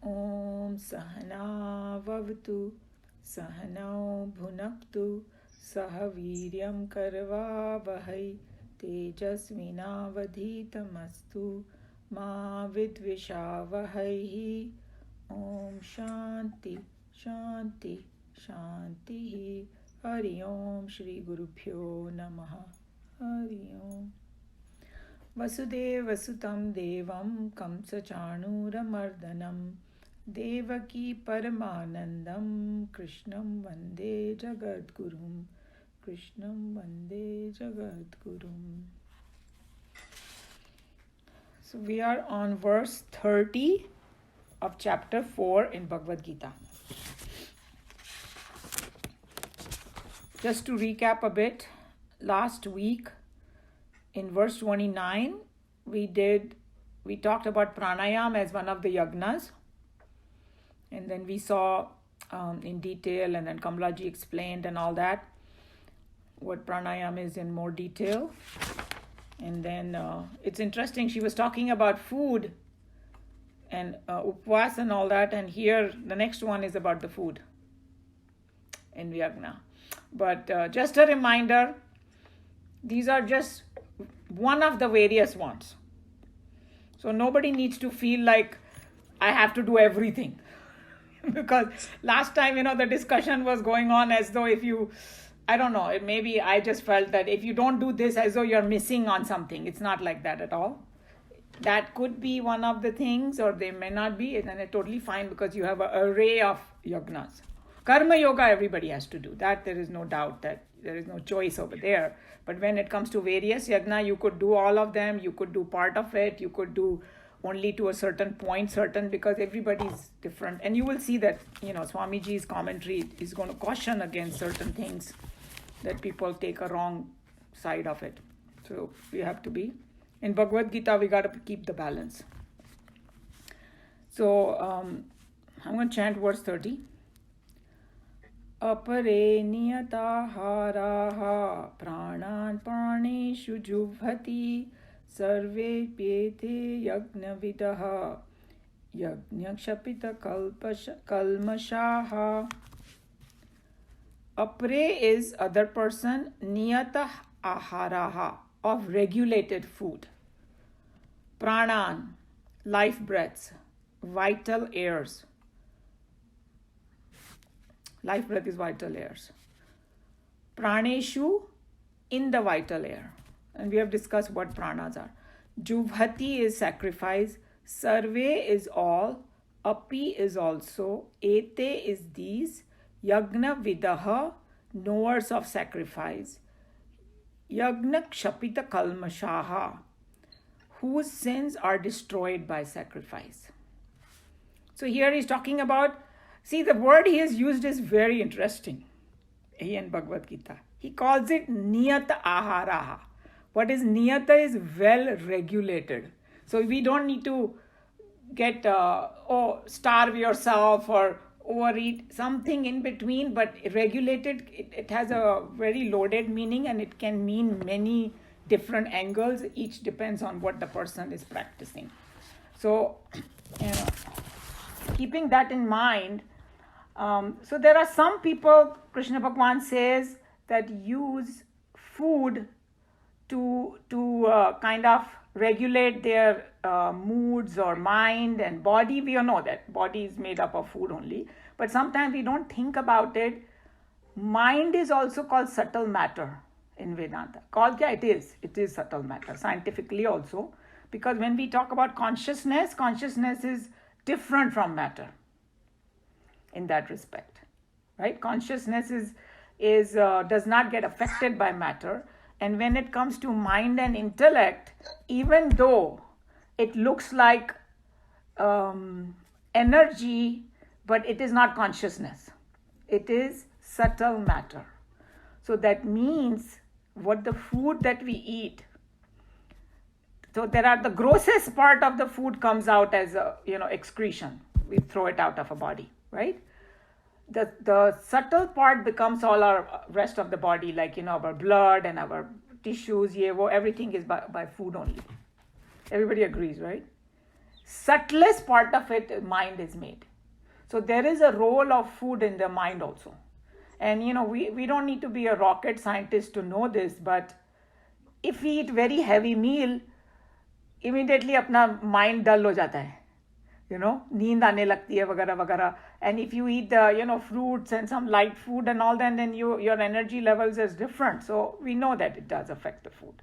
Om Sahana Vavatu Sahano Bhunaktu Sahaviryam Karvavahai Tejasvinavadhitamastu Ma Vidvishavahai. Om Shanti Shanti Shanti. Hari Om Shri Gurubhyo Namaha. Hari Om. Vasudeva Sutam Devam Kamsa Chanuramardhanam Devaki Paramanandam Krishnam Vande Jagadgurum. Krishnam Vande Jagadgurum. So we are on verse 30 of chapter 4 in Bhagavad Gita. Just to recap a bit, last week in verse 29, we talked about pranayam as one of the yagnas, and then we saw in detail, and then Kamlaji explained and all that, what pranayam is in more detail. And then it's interesting, she was talking about food and upvas and all that, and here the next one is about the food in yagna. But just a reminder, these are just one of the various ones. So nobody needs to feel like I have to do everything. Because last time, the discussion was going on as though maybe I just felt that if you don't do this, as though you're missing on something. It's not like that at all. That could be one of the things, or they may not be, and it's totally fine because you have an array of yagnas. Karma yoga, everybody has to do. That there is no doubt, that there is no choice over there. But when it comes to various yagna, you could do all of them, you could do part of it, you could do only to a certain point, because everybody's different. And you will see that, Swamiji's commentary is going to caution against certain things that people take a wrong side of it. So we have to be. In Bhagavad Gita, we got to keep the balance. So I'm going to chant verse 30. Apare niyataharaha pranan praneshu jubhati sarve pyete yagnavidaha yagnakshapita kalmashaha. Apare is other person, niyata aharaha, of regulated food. Pranan, life breaths, vital airs. Life breath is vital airs. Praneshu, in the vital air. And we have discussed what pranas are. Jubhati is sacrifice. Sarve is all. Api is also. Ete is these. Yagna vidaha, knowers of sacrifice. Yagna kshapita kalmashaha, whose sins are destroyed by sacrifice. So here he's talking about, see, the word he has used is very interesting in Bhagavad Gita. He calls it niyata aharaha. What is niyata is well regulated. So we don't need to get, starve yourself or overeat, something in between, but regulated, it has a very loaded meaning, and it can mean many different angles. Each depends on what the person is practicing. So, keeping that in mind, so there are some people, Krishna Bhagwan says, that use food to kind of regulate their moods or mind and body. We all know that body is made up of food only, but sometimes we don't think about it. Mind is also called subtle matter in Vedanta. It is subtle matter, scientifically also, because when we talk about consciousness is different from matter in that respect, right? Consciousness is does not get affected by matter. And when it comes to mind and intellect, even though it looks like energy, but it is not consciousness. It is subtle matter. So that means what the food that we eat, so the grossest part of the food comes out as excretion. We throw it out of our body, right? The subtle part becomes all our rest of the body, like our blood and our tissues, everything is by food only. Everybody agrees, right? subtlest part of it, mind is made. So there is a role of food in the mind also. And we don't need to be a rocket scientist to know this, but if we eat very heavy meal, immediately अपना mind dull हो जाता है. नींद आने लगती है वगैरह वगैरह. And if you eat the fruits and some light food and all that, then your energy levels is different. So we know that it does affect the food.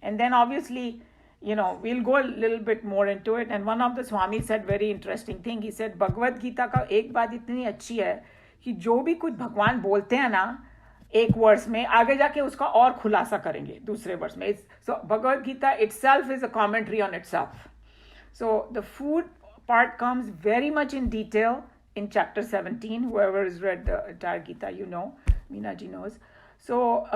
And then obviously, we'll go a little bit more into it. And one of the Swami said very interesting thing. He said, Bhagavad Gita का एक बात इतनी अच्छी है कि जो भी कुछ भगवान बोलते हैं ना एक वर्ष में, आगे जाके उसका और खुलासा करेंगे दूसरे वर्ष में. So Bhagavad Gita itself is a commentary on itself. So the food part comes very much in detail in chapter 17. Whoever has read the entire Gita, Meena ji knows. So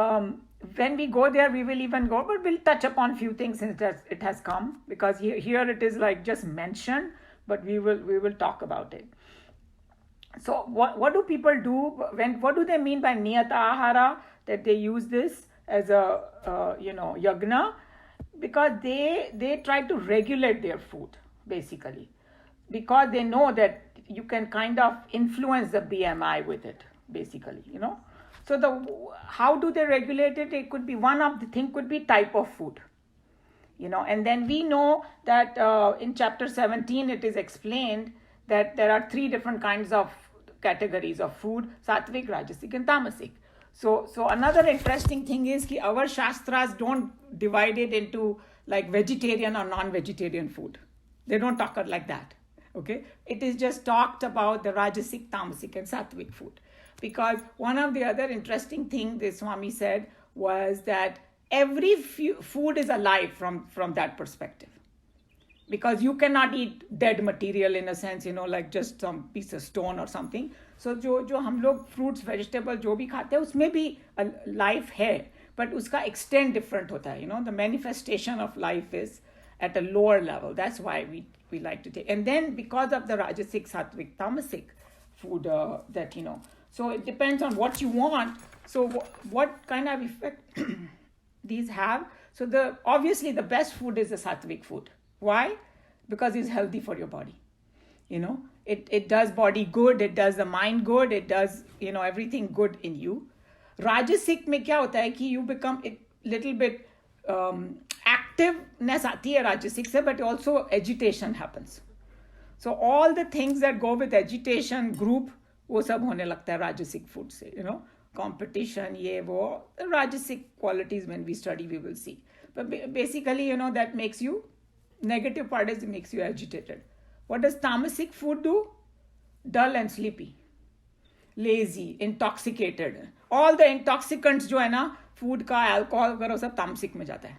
when we go there, we will even go, but we'll touch upon few things since it has come, because here it is like just mentioned, but we will talk about it. So what do people do what do they mean by niyata ahara, that they use this as a yagna? Because they try to regulate their food basically, because they know that you can kind of influence the BMI with it basically. So how do they regulate it? It could be, one of the thing could be type of food, and then we know that in chapter 17 it is explained that there are 3 different kinds of categories of food: sattvic, rajasic, and tamasic. So another interesting thing is that our shastras don't divide it into like vegetarian or non-vegetarian food. They don't talk it like that. Okay, it is just talked about the rajasic, tamasic, and sattvic food. Because one of the other interesting things the Swami said was that every food is alive from that perspective. Because you cannot eat dead material in a sense, like just some piece of stone or something. So जो हम लोग fruits, vegetables जो भी खाते हैं उसमें भी life है, but उसका extent different होता है. The manifestation of life is at a lower level. That's why we like to take. And then because of the rajasic, sattvic, tamasic food so it depends on what you want. So what kind of effect these have? So obviously the best food is the sattvic food. Why? Because it's healthy for your body. It does body good, it does the mind good, it does everything good in you. Rajasic में क्या होता है कि you become a little bit activeness आती है rajasic से, but also agitation happens. So all the things that go with agitation, group, वो सब होने लगता है rajasic food से, competition, ये वो, the rajasic qualities when we study we will see. But basically, that makes you, negative part is it makes you agitated. What does tamasic food do? Dull and sleepy, lazy, intoxicated. All the intoxicants जो है ना, food का, alcohol का, सब tamasic में जाता है.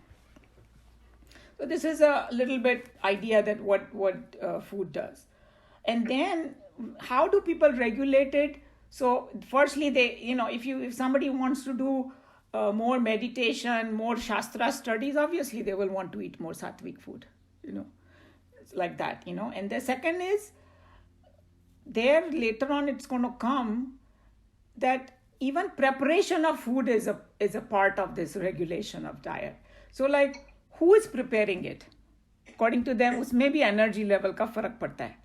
So this is a little bit idea that what food does. And then how do people regulate it? So firstly, they, if somebody wants to do more meditation, more shastra studies, obviously they will want to eat more sattvic food, it's like that, And the second is, there later on it's going to come that even preparation of food is a part of this regulation of diet. So like, who is preparing it? According to them, उसमें भी energy level का फर्क पड़ता है.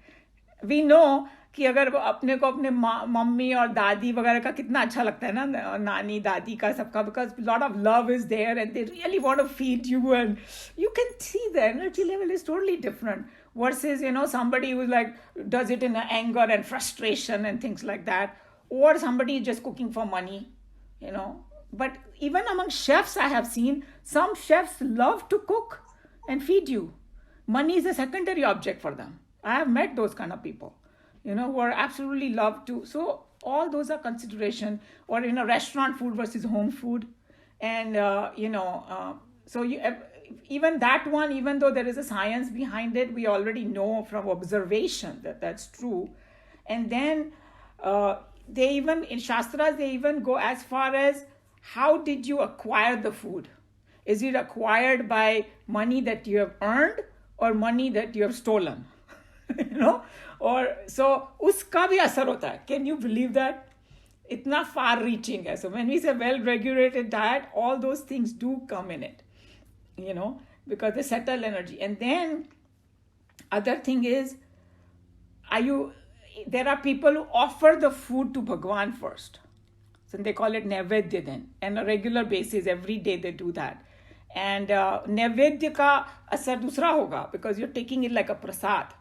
We know कि अगर अपने को अपने मम्मी और दादी वगैरह का कितना अच्छा लगता है ना, नानी दादी का सबका, because a lot of love is there and they really want to feed you, and you can see the energy level is totally different versus somebody who's like does it in anger and frustration and things like that, or somebody is just cooking for money, But even among chefs, I have seen some chefs love to cook and feed you. Money is a secondary object for them. I have met those kind of people, who are absolutely love to. So all those are consideration. Or in a restaurant food versus home food. And, so even that one, even though there is a science behind it, we already know from observation that that's true. And then they even, in Shastras, they even go as far as, how did you acquire the food? Is it acquired by money that you have earned or money that you have stolen? Or so uska bhi asar hota hai. Can you believe that? Itna far reaching hai. So when we say well regulated diet, all those things do come in it, because they settle energy. And then Other thing is, there are people who offer the food to Bhagwan first. So they call it Naivedya then. And on a regular basis, every day they do that. And Naivedya ka asar dusra hoga, because you're taking it like a prasad.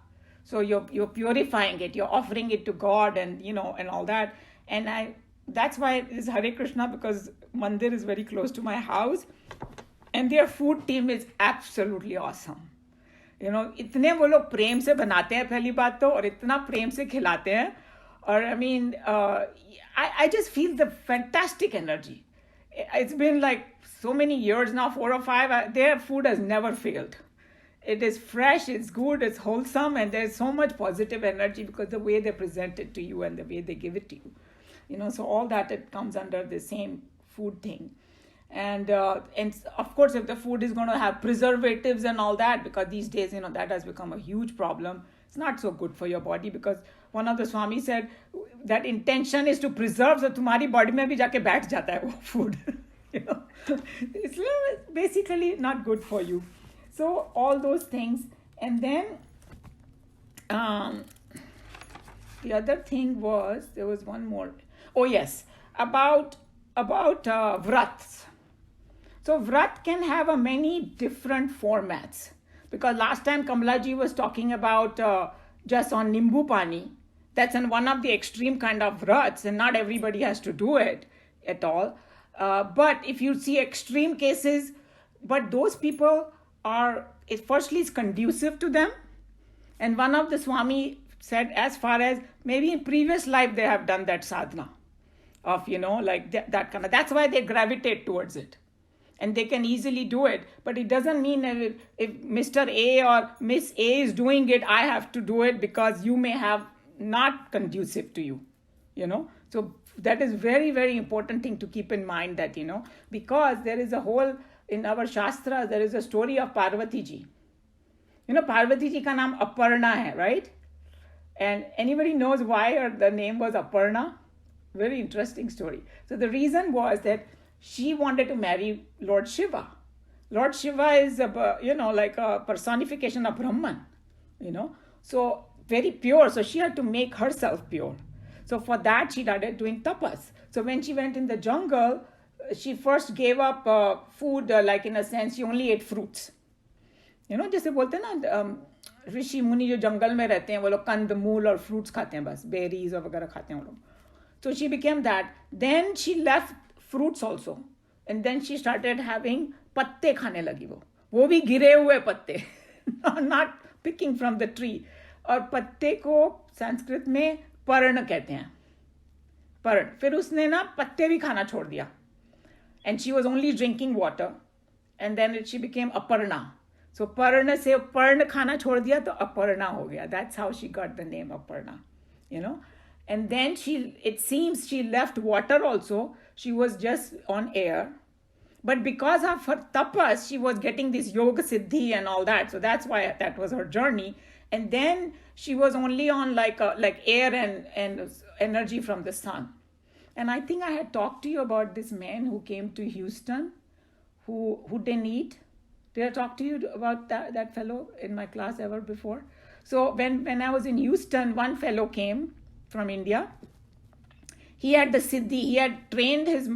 So you're purifying it, you're offering it to God, and and all that. And that's why it's Hare Krishna, because Mandir is very close to my house. And their food team is absolutely awesome. इतने वो लोग प्रेम से बनाते हैं पहली बात तो, और इतना प्रेम से खिलाते हैं. Or I mean, I just feel the fantastic energy. It's been like so many years now, 4 or 5. Their food has never failed. It is fresh, it's good, it's wholesome, and there's so much positive energy because the way they present it to you and the way they give it to you. So all that, it comes under the same food thing. And of course, if the food is going to have preservatives and all that, because these days, that has become a huge problem. It's not so good for your body, because one of the Swami said that intention is to preserve, so तुम्हारी body में भी जाके बैठ जाता है वो food. It's basically not good for you. So all those things. And then the other thing was, there was one more. Oh yes, about vrats. So vrat can have a many different formats, because last time Kamalaji was talking about just on Nimbu Pani. That's one of the extreme kind of vrats, and not everybody has to do it at all. But if you see extreme cases, but those people firstly it's conducive to them. And one of the Swami said, as far as maybe in previous life they have done that sadhana of, like that kind of, that's why they gravitate towards it. And they can easily do it. But it doesn't mean if Mr. A or Miss A is doing it, I have to do it, because you may have not conducive to you, So that is very, very important thing to keep in mind, that, because there is a whole, in our Shastra, there is a story of Parvati ji. Parvati ji ka naam Aparna hai, right? And anybody knows why the name was Aparna? Very interesting story. So the reason was that she wanted to marry Lord Shiva. Lord Shiva is, like a personification of Brahman, So very pure. So she had to make herself pure. So for that, she started doing tapas. So when she went in the jungle, she first gave up food, like in a sense, she only ate fruits. जैसे बोलते हैं ना, ऋषि मुनि जो जंगल में रहते हैं वो लोग कंद मूल और फ्रूट्स खाते हैं, बस बेरीज और वगैरह खाते हैं वो लोग. So she became that. Then she left fruits also, and then she started having पत्ते खाने लगी. वो भी गिरे हुए पत्ते, not picking from the tree. और पत्ते को संस्कृत में पर्ण कहते हैं, पर्ण. फिर उसने ना पत्ते भी खाना छोड़ दिया, and she was only drinking water, and then she became Aparna. So पर्ण से पर्ण खाना छोड़ दिया तो अपर्णा हो गया. That's how she got the name Aparna, And then it seems she left water also. She was just on air. But because of her tapas, she was getting this yoga siddhi and all that. So that's why that was her journey. And then she was only on like air and energy from the sun. And I think I had talked to you about this man who came to Houston, who didn't eat. Did I talk to you about that fellow in my class ever before? So when I was in Houston, one fellow came from India. He had the siddhi. He had trained his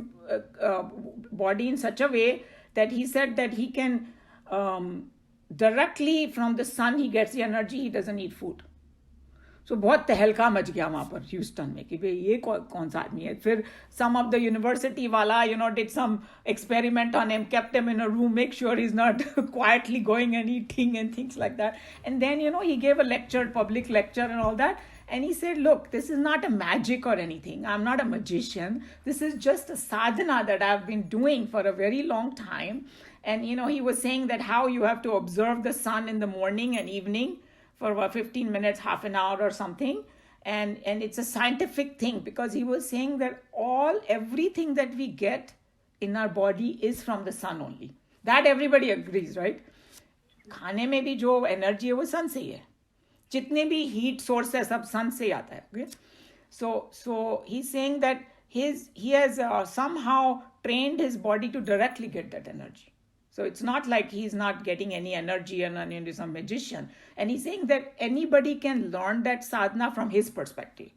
body in such a way that he said that he can directly from the sun, he gets the energy. He doesn't need food. So बहुत तहलका much गया वहाँ पर Houston में कि भाई ये कौन सा आदमी है. फिर some of the university वाला did some experiment on him, kept him in a room, make sure he's not quietly going and eating and things like that. And then he gave a lecture, public lecture and all that. And he said, look, this is not a magic or anything. I'm not a magician. This is just a sadhana that I've been doing for a very long time. And he was saying that how you have to observe the sun in the morning and evening for about 15 minutes, half an hour or something. And it's a scientific thing, because he was saying that everything that we get in our body is from the sun only. That everybody agrees, right? खाने में भी जो energy है वो sun से ही है. जितने भी heat source है सब sun से ही आता है. Okay? So he's saying that he has somehow trained his body to directly get that energy. So it's not like he's not getting any energy and into some magician. And he's saying that anybody can learn that sadhana from his perspective.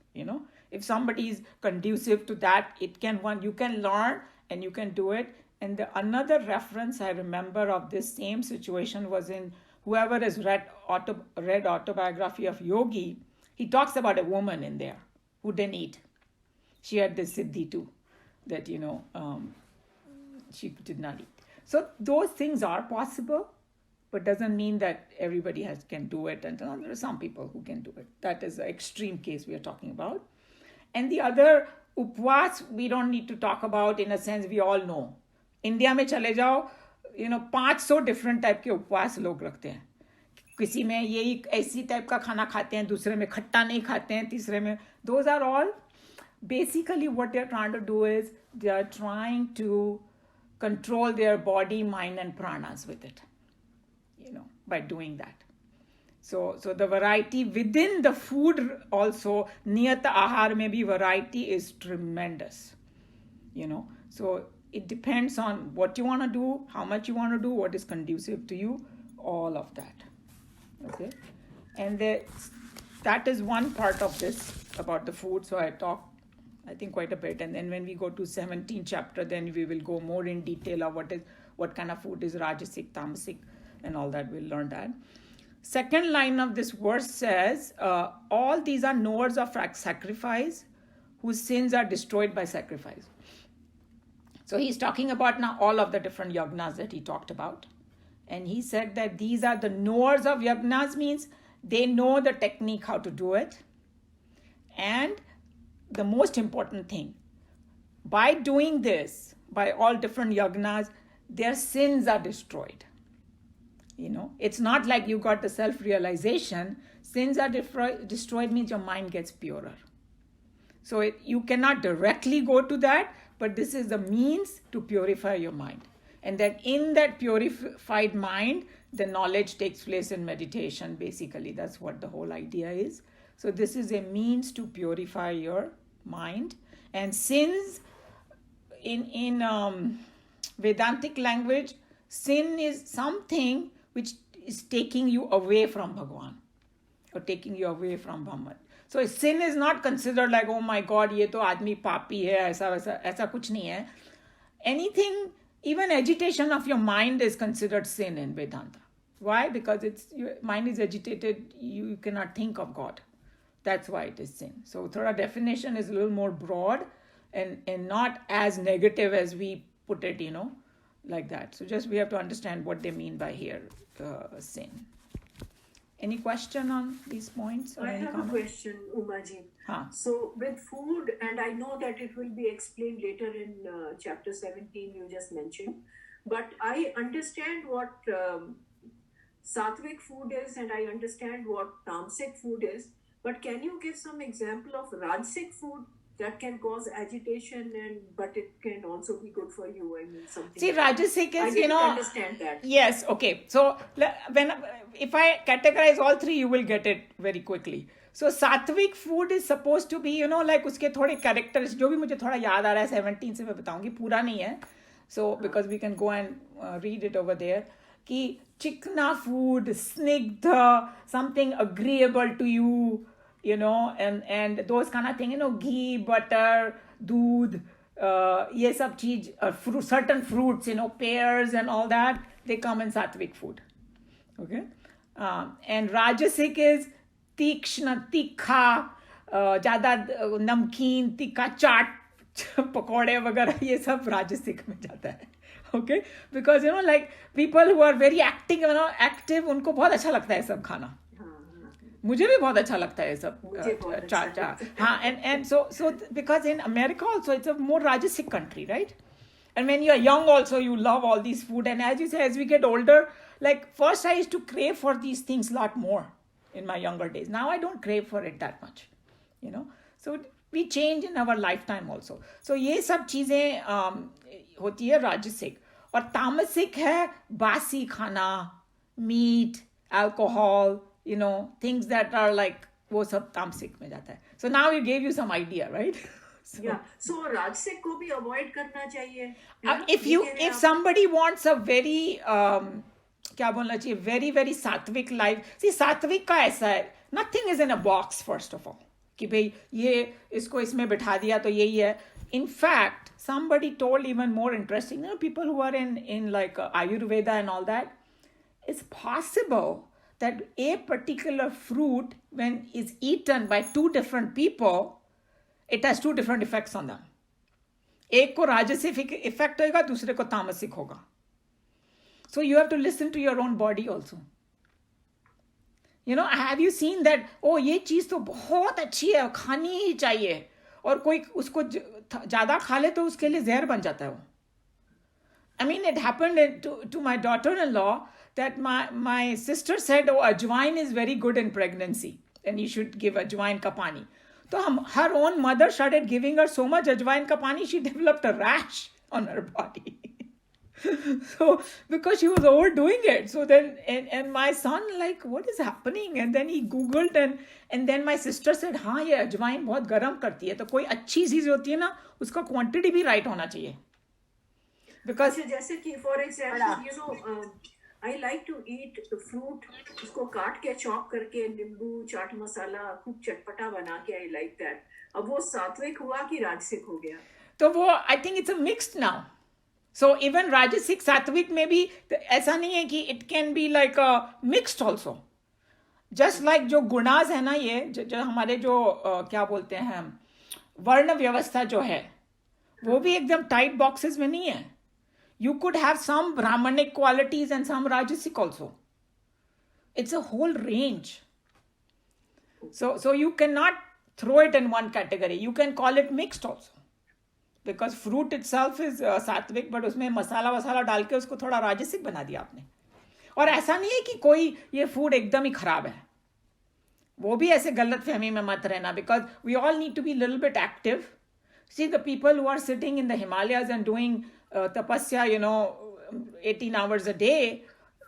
If somebody is conducive to that, you can learn and you can do it. And another reference I remember of this same situation was in whoever has read Autobiography of Yogi. He talks about a woman in there who didn't eat. She had this siddhi too, that she did not eat. So those things are possible, but doesn't mean that everybody can do it. And there are some people who can do it. That is the extreme case we are talking about. And the other upvas, we don't need to talk about. In a sense, we all know. India में चले जाओ, 500 different type के उपवास लोग रखते हैं. किसी में यही ऐसी टाइप का खाना खाते हैं, दूसरे में खट्टा नहीं खाते हैं, तीसरे में. Those are all basically what they're trying to do is they are trying to control their body, mind, and pranas with it, by doing that. So the variety within the food also, niyata ahar mein bhi variety is tremendous, So it depends on what you want to do, how much you want to do, what is conducive to you, all of that. Okay, and that is one part of this about the food. So I talked, I think, quite a bit. And then when we go to 17th chapter, then we will go more in detail of what kind of food is rajasic, tamasic, and all that. We'll learn that. Second line of this verse says, all these are knowers of sacrifice, whose sins are destroyed by sacrifice. So he's talking about now all of the different yagnas that he talked about. And he said that these are the knowers of yagnas, means they know the technique, how to do it. And the most important thing, by doing this, by all different yagnas, their sins are destroyed. It's not like you got the self-realization. Sins are destroyed means your mind gets purer. So you cannot directly go to that, but this is the means to purify your mind. And that in that purified mind, the knowledge takes place in meditation, basically. That's what the whole idea is. So this is a means to purify your mind. And sins, in Vedantic language, sin is something which is taking you away from Bhagwan or taking you away from Brahman. So sin is not considered like, oh my God, ye to aadmi papi hai, aisa kuch nahi hai. Anything, even agitation of your mind is considered sin in Vedanta. Why? Because your mind is agitated, you cannot think of God. That's why it is sin. So thoda definition is a little more broad and not as negative as we put it, like that. So just we have to understand what they mean by here, sin. Any question on these points? I have a question, Umaji. So with food, and I know that it will be explained later in chapter 17 you just mentioned, but I understand what sattvic food is and I understand what tamasic food is, but can you give some example of rajasic food that can cause agitation but it can also be good for you? I mean, something. See, rajasic is, I didn't understand that. Yes, okay. So if I categorize all three, you will get it very quickly. So sattvic food is supposed to be, like uske thode characters, जो भी मुझे थोड़ा याद आ रहा है 17 से मैं बताऊंगी, पूरा नहीं है. So because we can go and read it over there. कि chikna food, snigdha, something agreeable to you, and those kind of thing, ghee, butter, doodh, ye sab cheez, certain fruits, pears and all that, they come in sattvic food. Okay? And rajasic is tikshna, tikha, ज़्यादा नमकीन, तीखा चाट, पकौड़े वगैरह, ये सब राजसिक में जाता है. Okay? Because, like people who are very active, उनको बहुत अच्छा लगता है सब खाना. मुझे भी बहुत अच्छा लगता है सब चाट. And so because in America also it's a more rajasic country, right? And when you are young also, you love all these food. And as you say, as we get older, like first I used to crave for these things a lot more in my younger days. Now I don't crave for it that much, So we change in our lifetime also. So ये सब चीजें होती है राजसिक. और तामसिक है बासी खाना, meat, alcohol, things that are like, वो सब तामसिक में जाता है. So now we gave you some idea, right? Yeah, so राजसिक को भी avoid करना चाहिए, है ना? if ये you कह रहे हैं if आप? somebody wants a very क्या बोलना चाहिए, very very सात्विक life, see सात्विक का ऐसा है, nothing is in a box first of all कि भाई ये इसको इसमें बिठा दिया तो यही है. In fact, somebody told even more interesting, you know, people who are in like Ayurveda and all that, it's possible that a particular fruit, when is eaten by two different people, it has two different effects on them. एक को राजसिक effect होगा, दूसरे को तामसिक होगा. So you have to listen to your own body also. You know, have you seen that, oh ये चीज तो बहुत अच्छी है, खानी ही चाहिए, और कोई उसको ज्यादा खा ले तो उसके लिए जहर बन जाता है वो. I mean, it happened to my daughter-in-law that my sister said, oh, ajwain is very good in pregnancy and you should give ajwain ka pani. So her own mother started giving her so much ajwain ka pani, she developed a rash on her body. So because she was overdoing it. So then and my son like, what is happening? And then he googled and then my sister said, हाँ ये अजवाइन बहुत गर्म करती है. तो कोई अच्छी चीज होती है ना, उसका क्वांटिटी भी राइट होना चाहिए. Because जैसे कि for example, you know, I like to eat the fruit, उसको काट के चॉप करके नींबू चाट मसाला खूब चटपटा बना के, I like that. अब वो सात्विक हुआ कि राजसिक हो गया? तो वो I think it's a mixed now. So even Rajasic Sattvic maybe ऐसा नहीं है कि it can be like a mixed also. Just like जो गुणास है ना, ये जो हमारे जो क्या बोलते हैं वर्ण व्यवस्था जो है, वो भी एकदम टाइट बॉक्सेस में नहीं है. You could have some Brahmanic qualities and some Rajasic also. It's a whole range. So you cannot throw it in one category. You can call it mixed also. Because fruit itself is सात्विक, but उसमें मसाला वसाला डाल के उसको थोड़ा राजसिक बना दिया आपने. और ऐसा नहीं है कि कोई ये फूड एकदम ही खराब है, वो भी ऐसे गलत फहमी में मत रहना. Because we all need to be a little bit active. See the people who are sitting in the Himalayas and doing tapasya, you know, 18 hours a day,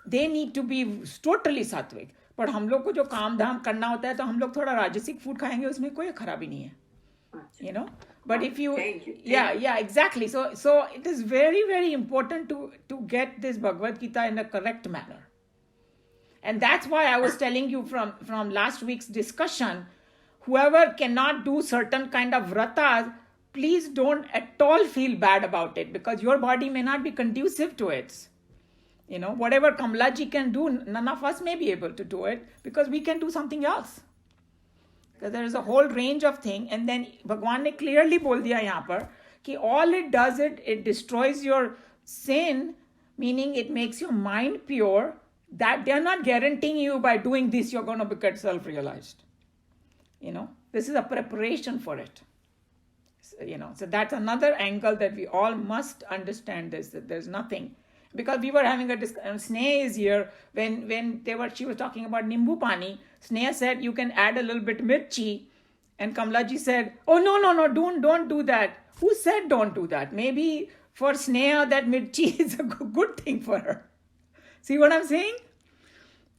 they need to be totally सात्विक. पर हम लोग को जो काम धाम करना होता है तो हम लोग थोड़ा राजसिक फूड खाएंगे, उसमें कोई खराबी नहीं है. You know, but if you, yeah, exactly. So it is very, very important to get this Bhagavad Gita in a correct manner. And that's why I was telling you from last week's discussion, whoever cannot do certain kind of vratas, please don't at all feel bad about it, because your body may not be conducive to it. You know, whatever Kamlaji can do, none of us may be able to do it, because we can do something else. Because there is a whole range of things. And then Bhagwan ने clearly बोल दिया यहाँ पर कि all it does, it destroys your sin, meaning it makes your mind pure. That they are not guaranteeing you by doing this you're going to become self-realized. You know, this is a preparation for it. So, you know, so that's another angle that we all must understand this, that there's nothing. Because we were having a discussion, Sneha is here, when she was talking about Nimbu Pani, Sneha said you can add a little bit mirchi, and Kamlaji said, oh no, don't do that. Who said don't do that? Maybe for Sneha that mirchi is a good thing for her. See what I'm saying?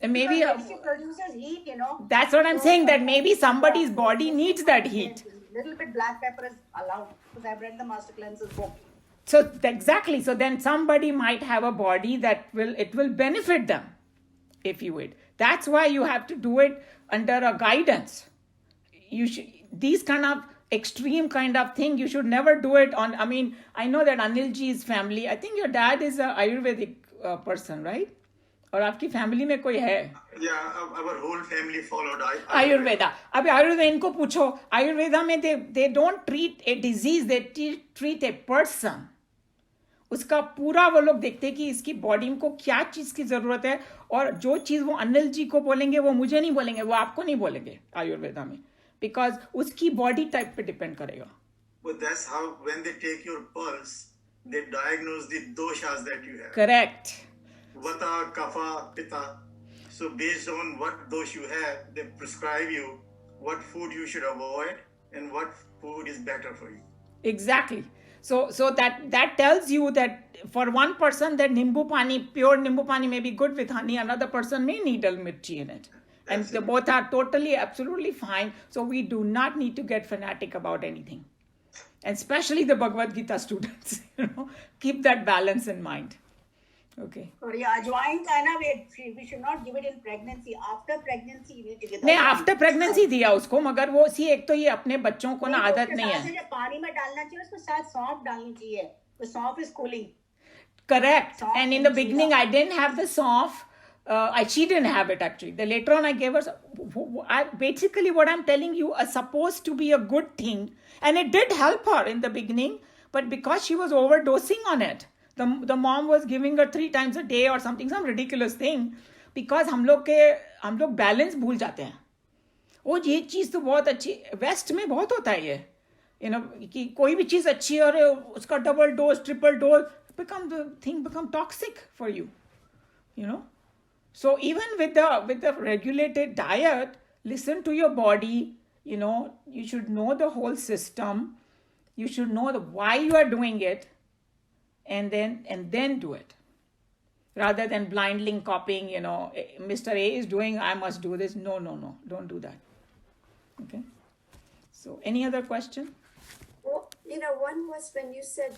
And maybe she produces heat, you know. That's what I'm saying, that maybe somebody's body needs that heat. Little bit black pepper is allowed, because I've read the Master Cleanser's book. So exactly. So then somebody might have a body that will benefit them if you eat. That's why you have to do it under a guidance. You should, these kind of extreme kind of thing, you should never do it on. I mean, I know that Anilji's family, I think your dad is a Ayurvedic person, right? और आपकी family में कोई है? Yeah, our whole family followed Ayurveda. अभी आयुर्वेदा इनको पूछो, आयुर्वेदा में they don't treat a disease, they treat a person. उसका पूरा वो लोग देखते हैं कि इसकी बॉडी को क्या चीज की जरूरत है, और जो चीज वो अनिल जी को बोलेंगे वो मुझे नहीं बोलेंगे, वो आपको नहीं बोलेंगे आयुर्वेदा में, बिकॉज उसकी बॉडी टाइप पे डिपेंड करेगा. But that's how when they take your pulse, they diagnose the doshas that you have. Correct. Vata, Kapha, Pitta. So based on what dosh you have, they prescribe you what food you should avoid and what food is better for you. Exactly. So that tells you that for one person that nimbu pani, pure nimbu pani may be good with honey, another person may need a mirchi in it. And they both are totally, absolutely fine. So we do not need to get fanatic about anything. And especially the Bhagavad Gita students, keep that balance in mind. Okay. और ये अजवाइन का है ना, we should not give it in pregnancy. After pregnancy you need to give नहीं, अजवाइन. After pregnancy दिया उसको, मगर वो एक तो ये अपने बच्चों को ना आदत नहीं है. जब पानी में डालना चाहिए उसमें साथ सौंफ डालनी चाहिए. The सौंफ is cooling. Correct. And in the beginning I didn't have the soft. She didn't have it actually. The later on I gave her. Basically what I'm telling you is supposed to be a good thing, and it did help her in the beginning. But because she was overdosing on it, the mom was giving her 3 times a day or something, some ridiculous thing. Because हम लोग balance भूल जाते हैं. वो ये चीज़ तो बहुत अच्छी, वेस्ट में बहुत होता है ये, कि कोई भी चीज़ अच्छी है और उसका double dose triple dose become toxic for you. So even with the regulated diet, listen to your body. You should know the whole system. You should know why you are doing it, and then do it, rather than blindly copying. Mr. A is doing, I must do this. No, don't do that. Okay. So any other question? Well, one was when you said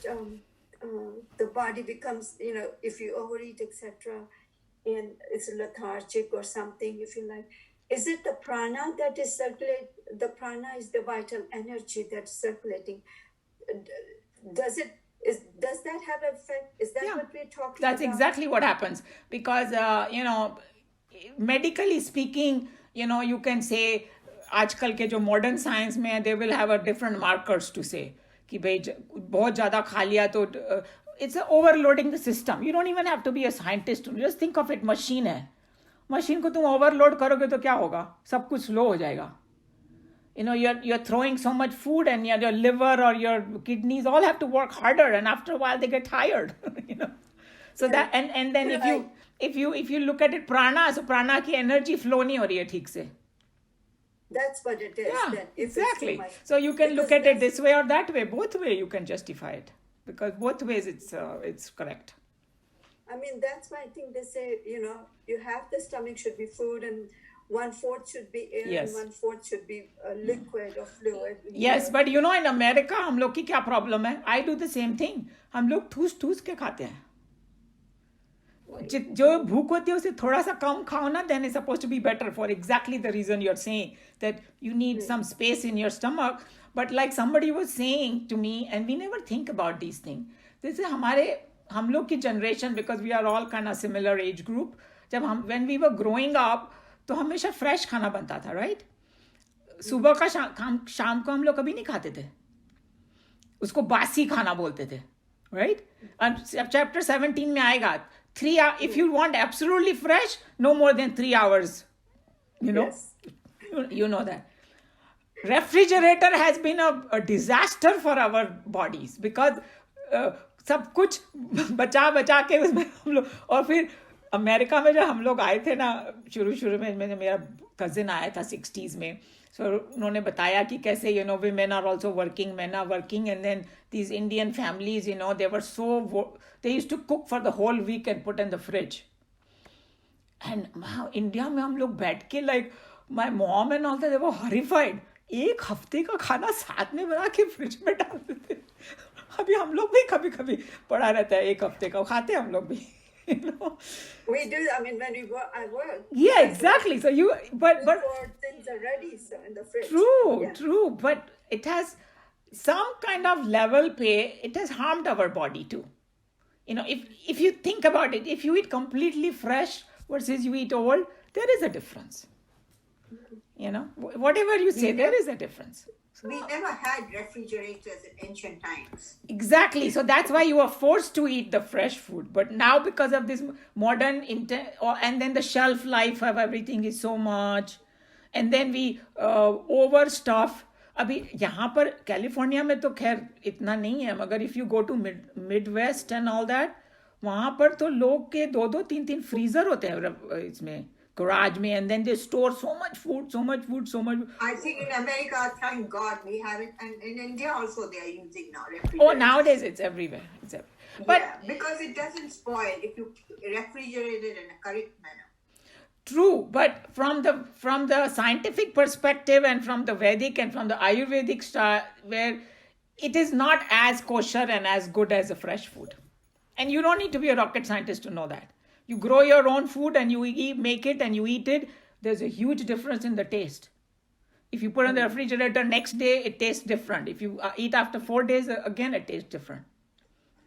the body becomes, if you overeat, etc., and it's lethargic or something, if you like. Is it the prana that is circulating? The prana is the vital energy that's circulating. Does that have an effect? Is that what we're talking about? That's exactly what happens. Because, medically speaking, you can say, आजकल के जो modern science में, they will have a different markers to say कि भाई बहुत ज़्यादा खा लिया तो it's overloading the system. You don't even have to be a scientist. Just think of it, machine है. Machine को तुम overload करोगे तो क्या होगा? सब कुछ slow हो जाएगा. You're throwing so much food, and your liver or your kidneys all have to work harder, and after a while they get tired. So that and then if you look at it, prana, so prana की energy flow नहीं हो रही है ठीक से. That's what it is. Yeah, then, exactly. So you can look at it this way or that way. Both way you can justify it, because both ways it's correct. I mean, that's why I think they say, you have the stomach should be food, and 1/4 should be air, Yes. and 1/4 should be liquid or fluid. Yes, but in America हम लोग की क्या problem है? I do the same thing. हम लोग ठूस के खाते हैं. जो भूख होती है उसे थोड़ा सा कम खाओ ना, then it's supposed to be better for exactly the reason you're saying, that you need some space in your stomach. But like somebody was saying to me, and we never think about these things. This is हम लोग की generation, because we are all kind of similar age group. When we were growing up, तो हमेशा fresh खाना बनता था, right? सुबह का शाम को हम लोग कभी नहीं खाते थे. उसको बासी खाना बोलते थे, right? And chapter 17 में आएगा, 3 hours, if you want absolutely fresh, no more than 3 hours. Yes. You know that. Refrigerator has been a disaster for our bodies, because सब कुछ बचा के उसमें हम लोग, और फिर अमेरिका में जब हम लोग आए थे ना, शुरू में मेरा कजिन आया था 60s में. So उन्होंने बताया कि कैसे women are also working, men are working, and then these Indian families, they were they used to cook for the whole week and put in the fridge. And India में हम लोग बैठ के, like my mom and all that, they were horrified. एक हफ्ते का खाना साथ में बना के फ्रिज में डाल देते. अभी हम लोग भी कभी पड़ा रहता है, एक हफ्ते का खाते हम लोग भी. We do. I mean, when I work. Yeah, exactly. So but things are ready, so in the fridge. True. But it has some kind of level pay. It has harmed our body too. If you think about it, if you eat completely fresh versus you eat old, there is a difference. Whatever you say, there is a difference. We never had refrigerators in ancient times. Exactly. So that's why you are forced to eat the fresh food. But now, because of this modern and then the shelf life of everything is so much, and then we overstuff. अभी यहाँ पर California में तो खैर इतना नहीं है, मगर if you go to Midwest and all that, वहाँ पर तो लोग के 2-2, 3-3 फ्रीजर होते हैं इसमें garage में, and then they store so much food. I think in America, thank God, we have it, and in India also they are using now refrigerators. Oh, nowadays it's everywhere. But because it doesn't spoil if you refrigerate it in a correct manner. True, but from the scientific perspective, and from the Vedic and from the Ayurvedic style, where it is not as kosher and as good as a fresh food. And you don't need to be a rocket scientist to know that. You grow your own food and you make it and you eat it. There's a huge difference in the taste. If you put it in the refrigerator, next day it tastes different. If you eat after 4 days, again it tastes different.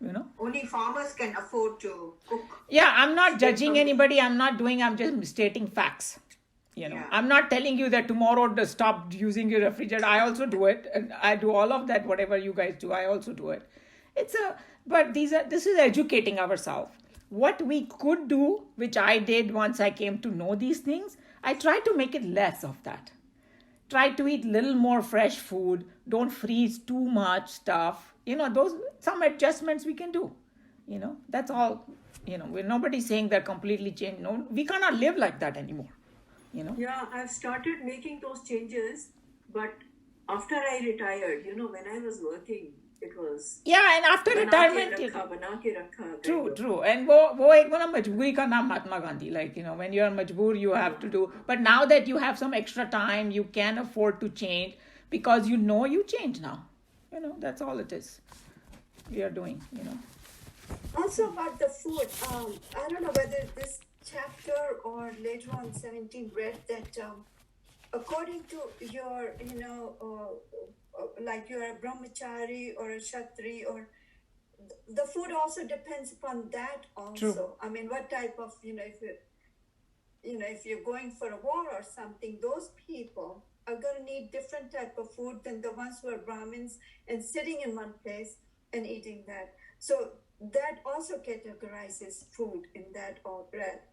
You know? Only farmers can afford to cook. Yeah, I'm not judging anybody. I'm just stating facts. You know, Yeah. I'm not telling you that tomorrow to stop using your refrigerator. I also do it, and I do all of that. Whatever you guys do, I also do it. But this is educating ourselves. What we could do, which I did once I came to know these things, I tried to make it less of that. Try to eat little more fresh food. Don't freeze too much stuff. You know, those some adjustments we can do. You know, that's all. You know, nobody's saying they're completely changed. No, we cannot live like that anymore. You know. Yeah, I've started making those changes, but after I retired, when I was working, it was Yeah, and after retirement, बना के रखा true. And वो एक वो ना मजबूरी का नाम Mahatma Gandhi. Like, when you're majboor, you have to do. But now that you have some extra time, you can afford to change because you change now. That's all it is. We are doing. Also about the food, I don't know whether this chapter or later on 17 read that according to your, like you're a brahmachari or a kshatri, or the food also depends upon that also. True. I mean, what type of, if you're going for a war or something, those people are going to need different type of food than the ones who are Brahmins and sitting in one place and eating that. So that also categorizes food in that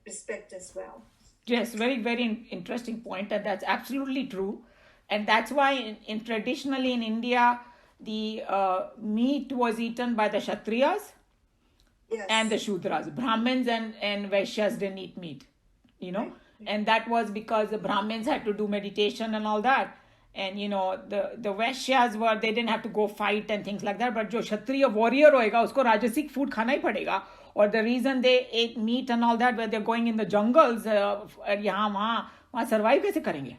respect as well. Yes, very, very interesting point, and that's absolutely true. And that's why traditionally in India, the meat was eaten by the Kshatriyas Yes. and the Shudras. Brahmins and Vaishyas didn't eat meat, And that was because the Brahmins had to do meditation and all that. And, the Vaishyas they didn't have to go fight and things like that. But जो Kshatriya warrior होएगा, उसको राजसिक food खाना ही पड़ेगा. Or the reason they ate meat and all that, where they're going in the jungles, यहाँ वहाँ survive कैसे करेंगे?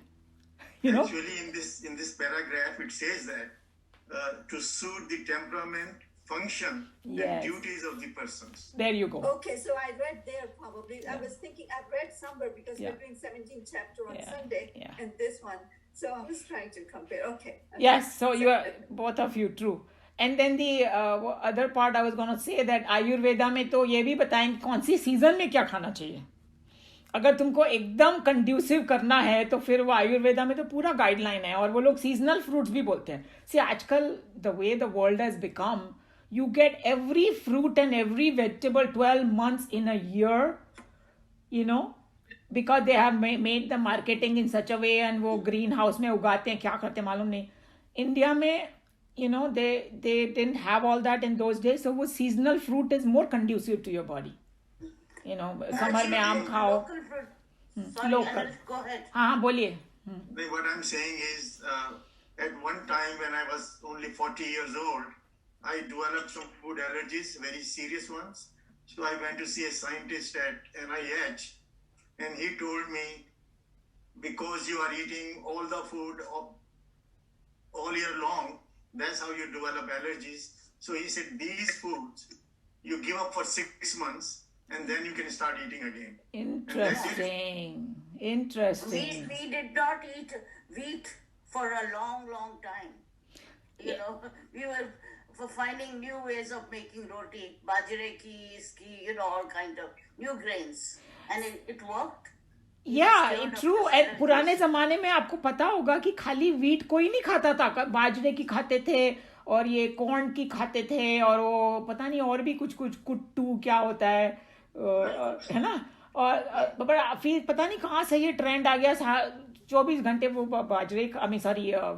Actually, in this paragraph, it says that to suit the temperament, function, Yes. and duties of the persons. There you go. Okay, so I read there probably. I was thinking I've read somewhere because Yeah. we're doing 17th chapter on Yeah, Sunday yeah. and this one. So I was trying to compare. Okay. Yes, so you are both of you true. And then the other part I was going to say that Ayurveda में तो ये भी बताएं कौन सी season में क्या खाना चाहिए. अगर तुमको एकदम कंड्यूसिव करना है तो फिर वो आयुर्वेदा में तो पूरा गाइडलाइन है और वो लोग सीजनल फ्रूट्स भी बोलते हैं. See, आजकल the way the world has become, you get every fruit and every vegetable 12 months in a year, because they have made the marketing in such a way and वो green house में उगाते हैं, क्या करते हैं मालूम नहीं. इंडिया में they didn't have all that in those days, so वो seasonal fruit is more conducive to your body. Summer में आम खाओ. Local fruit. Sorry, Local. Anil, go ahead. हाँ बोलिए. What I'm saying is, at one time when I was only 40 years old, I developed some food allergies, very serious ones. So I went to see a scientist at NIH, and he told me, because you are eating all the food all year long, that's how you develop allergies. So he said, these foods, you give up for 6 months, and then you can start eating again. Interesting. We did not eat wheat for a long, long time. We were finding new ways of making roti, bajre ki, iski, all kind of new grains. And it worked. Yeah, true. And पुराने जमाने में आपको पता होगा कि खाली wheat कोई नहीं खाता था. बाजरे की खाते थे और ये कॉर्न की खाते थे और वो पता नहीं और भी कुछ कुट्टू क्या होता है ना. और फिर पता नहीं कहाँ से ये ट्रेंड आ गया. 24 घंटे वो बाजरे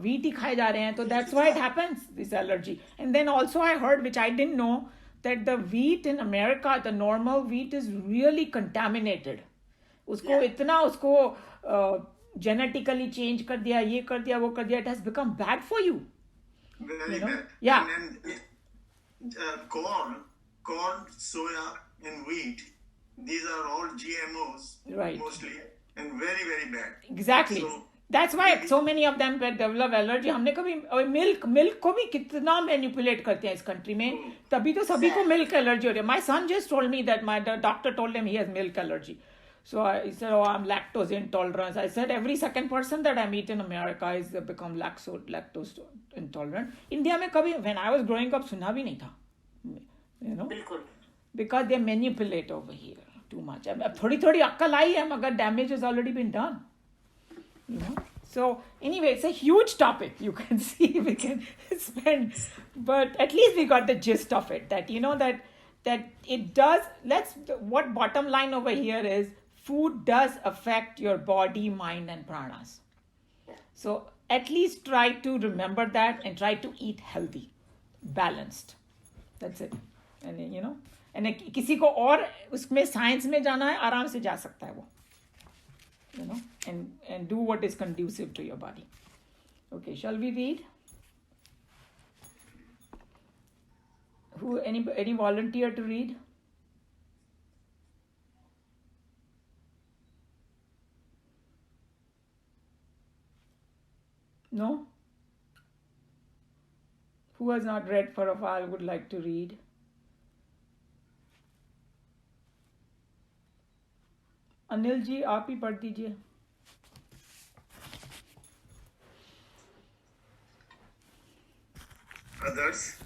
वीट ही खाए जा रहे हैं. तो that's why it happens, this allergy. And then also I heard, which I didn't know, that the wheat in America, the normal wheat is really contaminated. उसको इतना उसको genetically change कर दिया, ये कर दिया, वो कर दिया. It has become bad for you. Very bad. Yeah. And then corn, soya, and wheat, these are all GMOs, Right. mostly, and very, very bad. Exactly. So That's why so many of them develop allergy. हमने कभी milk को भी कितना manipulate करते हैं इस country में, तभी तो सभी को milk allergy हो रही है. My son just told me that the doctor told him he has milk allergy. So I said, oh, I'm lactose intolerant. I said, every second person that I meet in America is become lactose intolerant. India में कभी, when I was growing up, सुना भी नहीं था. You know, बिल्कुल. because they manipulate over here too much. अब थोड़ी अक्कल आई है, मगर damage has already been done. You know, so anyway, it's a huge topic. You can see we can spend, but at least we got the gist of it. That you know that it does. What bottom line over here is food does affect your body, mind, and pranas. So at least try to remember that and try to eat healthy, balanced. That's it. And you know, and किसी को और उसमें science में जाना है, आराम से जा सकता है वो. You know, and do what is conducive to your body. Okay, shall we read? Any volunteer to read? No? Who has not read for a while would like to read? Anil ji आप ही पढ़ दीजिए. Others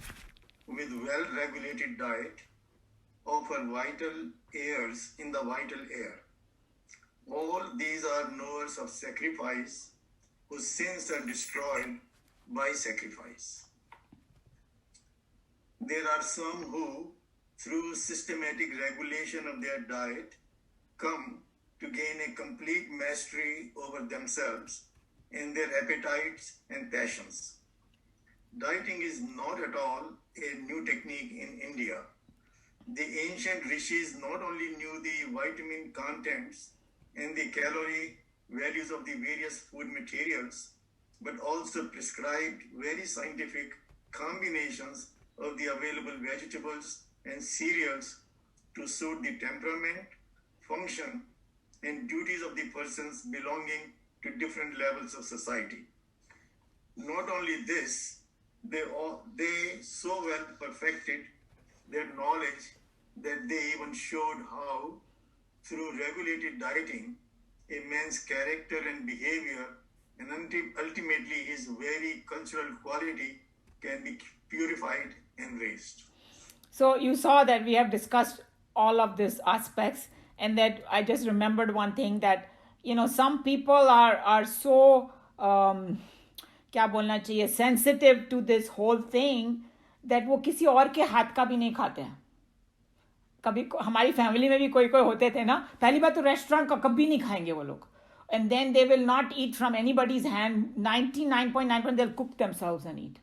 with well-regulated diet offer vital airs in the vital air. All these are knowers of sacrifice, whose sins are destroyed by sacrifice. There are some who, through systematic regulation of their diet, come to gain a complete mastery over themselves and their appetites and passions. Dieting is not at all a new technique in India. The ancient rishis not only knew the vitamin contents and the calorie values of the various food materials, but also prescribed very scientific combinations of the available vegetables and cereals to suit the temperament, function, and duties of the persons belonging to different levels of society. Not only this, they so well perfected their knowledge that they even showed how, through regulated dieting, a man's character and behavior, and ultimately his very cultural quality, can be purified and raised. So you saw that we have discussed all of these aspects, and that I just remembered one thing, that you know some people are so क्या बोलना चाहिए sensitive to this whole thing that वो किसी और के हाथ का भी नहीं खाते हैं. कभी हमारी फैमिली में भी कोई होते थे ना, पहली बात तो रेस्टोरेंट का कभी नहीं खाएंगे वो लोग, and then they will not eat from anybody's hand. 99.9% they'll cook themselves and eat,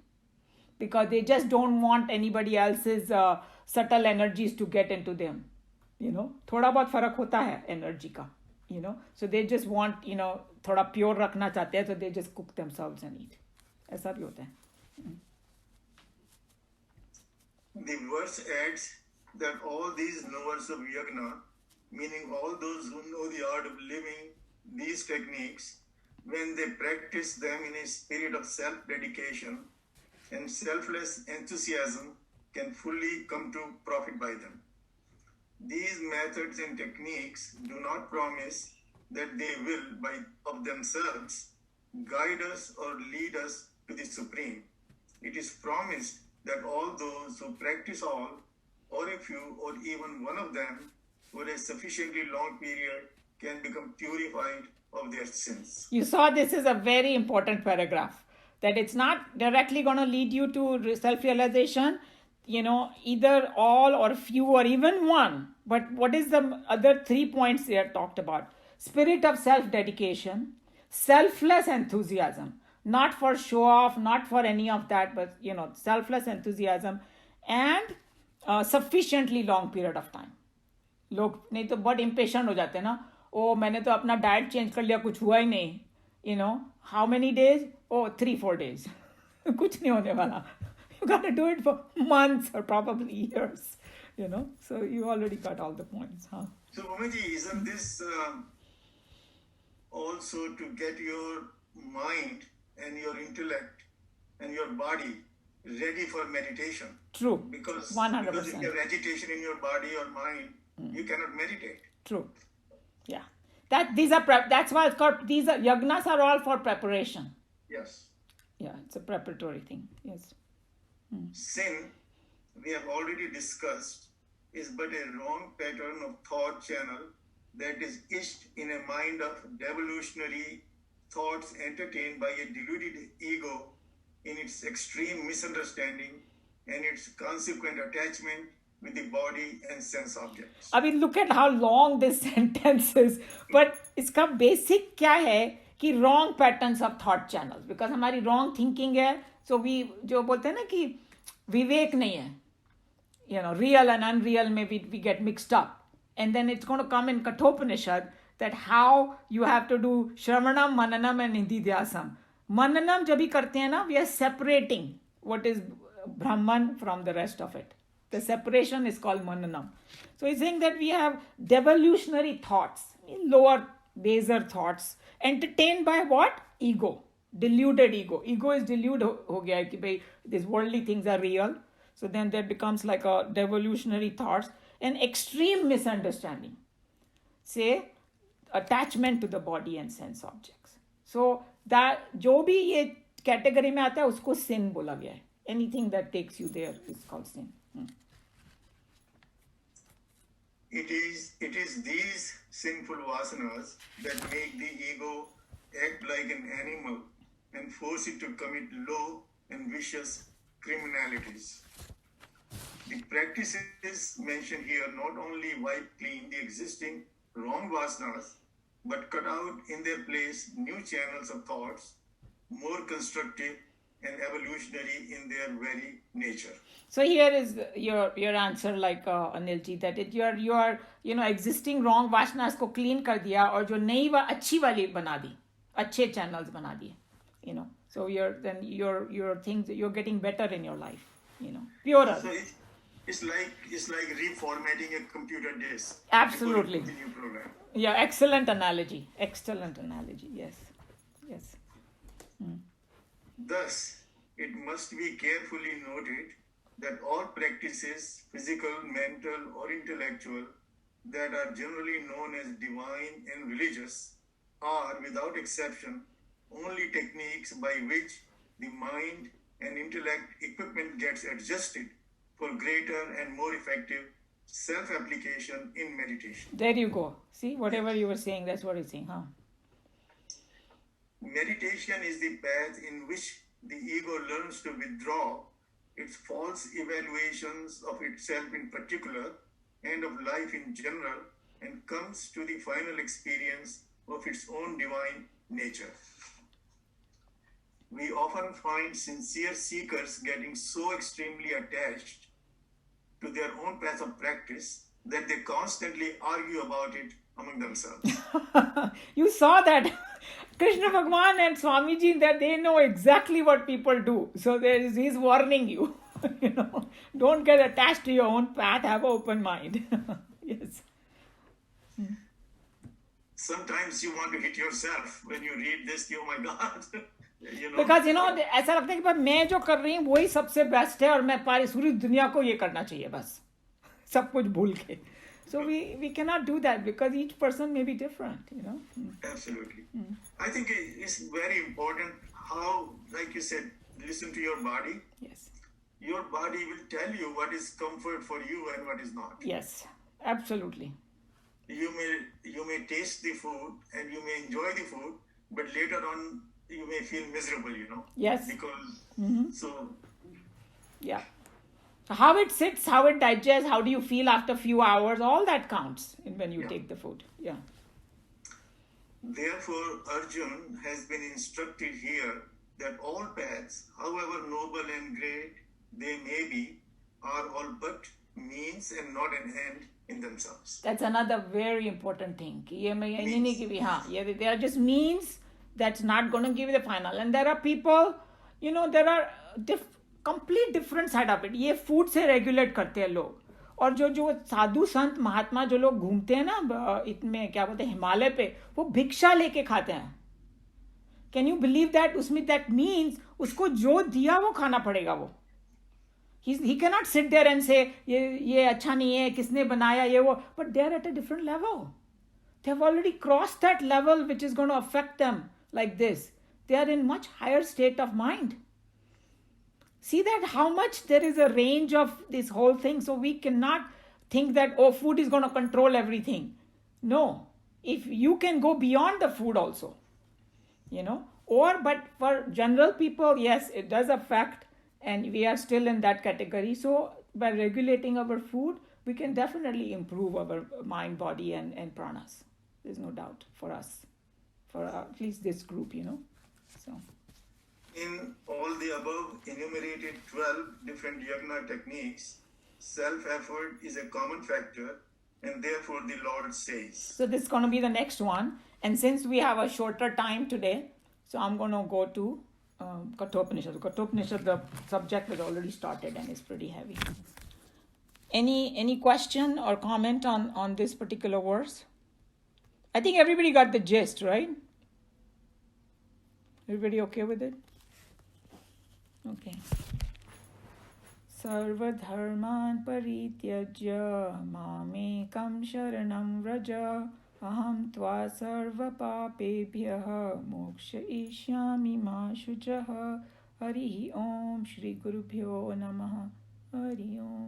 because they just don't want anybody else's subtle energies to get into them. You know, थोड़ा बहुत फर्क होता है एनर्जी का. You know, so they just want, you know, थोड़ा pure रखना चाहते हैं, so they just cook themselves and eat. ऐसा भी होता है. The verse adds that all these knowers of yagna, meaning all those who know the art of living these techniques, when they practice them in a spirit of self-dedication and selfless enthusiasm, can fully come to profit by them. These methods and techniques do not promise that they will, of themselves, guide us or lead us to the Supreme. It is promised that all those who practice all, or a few, or even one of them, for a sufficiently long period, can become purified of their sins. You saw this is a very important paragraph, that it's not directly going to lead you to self-realization, you know, either all or few or even one. But what is the other 3 points they are talked about? Spirit of self-dedication, selfless enthusiasm, not for show off, not for any of that, but, you know, selfless enthusiasm, and sufficiently long period of time. लोग नहीं तो बहुत impatient हो जाते हैं ना, ओ मैंने तो अपना डाइट चेंज कर लिया, कुछ हुआ ही नहीं. You know, how many days? Oh, 3-4 days. कुछ नहीं होने वाला. You got to do it for months or probably years, you know. So you already got all the points, huh? So, Umaji, isn't this also to get your mind and your intellect and your body ready for meditation. True. Because if 100%. you have agitation in your body or mind, you cannot meditate. True. Yeah. That's why it's called, these are, yagnas are all for preparation. Yes. Yeah, it's a preparatory thing. Yes. Sin, we have already discussed, is but a wrong pattern of thought channel that is etched in a mind of devolutionary thoughts entertained by a deluded ego in its extreme misunderstanding and its consequent attachment with the body and sense objects. I mean, look at how long this sentence is. But इसका basic क्या है कि wrong patterns of thought channels. Because हमारी wrong thinking है. So we जो बोलते हैं ना कि विवेक नहीं है. You know, real and unreal में we get mixed up. And then it's going to come in Kathopanishad that how you have to do Shravanam, Mananam and Nididhyasam. Mananam जब भी करते हैं ना, we are separating what is Brahman from the rest of it. The separation is called Mananam. So he's saying that we have devolutionary thoughts, lower, baser thoughts, entertained by what? Ego. Deluded ego. Ego is deluded ho gaya hai ki bhai, these worldly things are real. So then that becomes like a devolutionary thoughts and extreme misunderstanding. Say, attachment to the body and sense objects. So that जो भी ये category में आता है उसको sin बोला गया है. Anything that takes you there is called sin. It is these sinful vasanas that make the ego act like an animal and force it to commit low and vicious criminalities. The practices mentioned here not only wipe clean the existing wrong vasanas, but cut out in their place new channels of thoughts, more constructive and evolutionary in their very nature. So here is your answer, like Anilji, that your existing wrong vasanas को clean कर दिया और जो नई अच्छी वाली बना दी, अच्छे channels बना दिए, So your things, you're getting better in your life, purer. So it's like reformatting a computer disk. Absolutely. The new program. Yeah, excellent analogy. Yes. Thus, it must be carefully noted that all practices, physical, mental, or intellectual, that are generally known as divine and religious, are, without exception, only techniques by which the mind and intellect equipment gets adjusted for greater and more effective self-application in meditation. There you go. See, whatever you were saying, that's what he's saying, huh? Meditation is the path in which the ego learns to withdraw its false evaluations of itself in particular and of life in general and comes to the final experience of its own divine nature. We often find sincere seekers getting so extremely attached to their own path of practice that they constantly argue about it among themselves. You saw that Krishna Bhagwan and Swamiji, that they know exactly what people do. So he's warning you, don't get attached to your own path, have an open mind. Yes. Sometimes you want to hit yourself when you read this, oh my God. Because ऐसा लगता है कि मैं जो कर रही हूँ वही सबसे बेस्ट है और मैं पूरी दुनिया को ये करना चाहिए बस सब कुछ भूल के. So we cannot do that because each person may be different, Absolutely. I think it's very important how, like you said, listen to your body. Yes. Your body will tell you what is comfort for you and what is not. Yes, absolutely. You may taste the food and you may enjoy the food, but later on you may feel miserable, Yes. Because Yeah. How it sits, how it digests, how do you feel after a few hours, all that counts when you take the food. Yeah. Therefore, Arjun has been instructed here that all paths, however noble and great they may be, are all but means and not an end in themselves. That's another very important thing. They are just means that's not going to give you the final. And there are people, there are complete different side of it. ये food से regulate करते हैं लोग. और जो साधु संत महात्मा जो लोग घूमते हैं ना इतने क्या बोलते हैं हिमालय पे, वो भिक्षा लेके खाते हैं Can you believe that? Usme that means usko jo diya wo khana padega wo. He cannot sit there and say ye acha nahi hai, kisne banaya ye wo. But they are at a different level. They have already crossed that level which is going to affect them like this. They are in much higher state of mind. See that how much there is a range of this whole thing. So we cannot think that, oh, food is going to control everything. No. If you can go beyond the food also, but for general people, yes, it does affect, and we are still in that category. So by regulating our food, we can definitely improve our mind, body, and pranas. There's no doubt for us, for at least this group, So. In all the above enumerated 12 different yagna techniques, self-effort is a common factor, and therefore the Lord says. So this is going to be the next one. And since we have a shorter time today, so I'm going to go to Kathopanishad. Kathopanishad, the subject has already started and it's pretty heavy. Any question or comment on this particular verse? I think everybody got the gist, right? Everybody okay with it? Okay. Sarvadharman parityajya mamekam sharanam vraja aham tva sarva papebhyah moksha ishyami ma shujah. Hari Om Shri Gurubhyo Namaha. Hari Om.